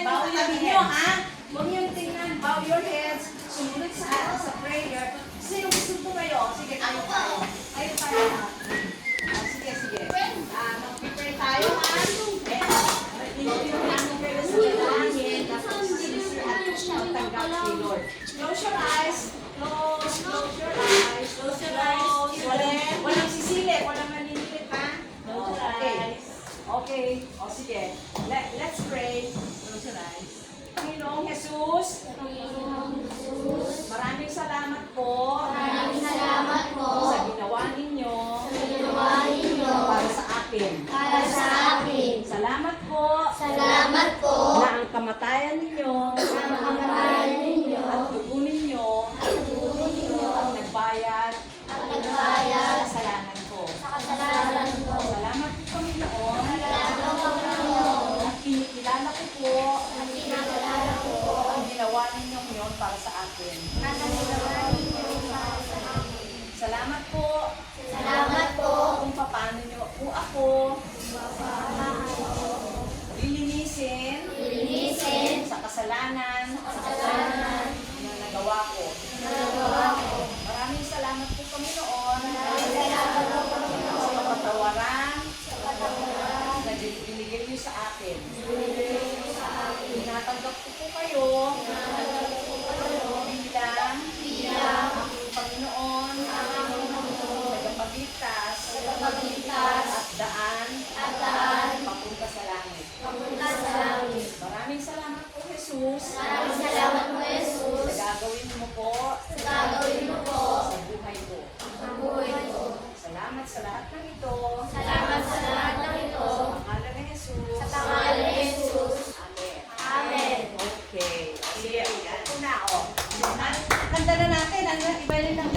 Bow yung ninyo, ha? Huwag niyong tingnan. Bow your heads. Sumunod sa prayer. Sino gusto po kayo? Sige, kayo tayo. Kayo tayo na. Sige, sige. Mag-prepare tayo, ha? Tinutulungan kayo sa dalangin. Tapos sinisihan ko siya ang tanggap si Lord. Close your eyes. Close your eyes. Close your eyes. Walang sisilip. Walang maninilip, ha? Okay. Okay. O, sige. Let's pray. Close your eyes. Panginoong Jesus, maraming salamat po sa ginawa ninyo para sa akin. Salamat po na ang kamatayan ninyo at dugo ninyo ang nagbayad sa kasalanan ko. Salamat po, Panginoon, at kinikilala ko po ang ginawa ninyo ngayon para sa akin. Salamat po kung paano nyo po ako lilinisin sa kasalanan na nagawa ko. Maraming salamat po, Panginoon, sa kapatawaran na binigay niyo sa akin. Tinatanggap ko po kayo bilang aking Panginoon, tagapagligtas at daan papunta sa langit. Maraming salamat po, Jesus, sa gagawin mo po sa buhay ko. Salamat sa lahat ng ito. Sa pangalan ni Jesus. Amen. Okay. Sige, ito na, o. Kanta na natin. Iba rin lang.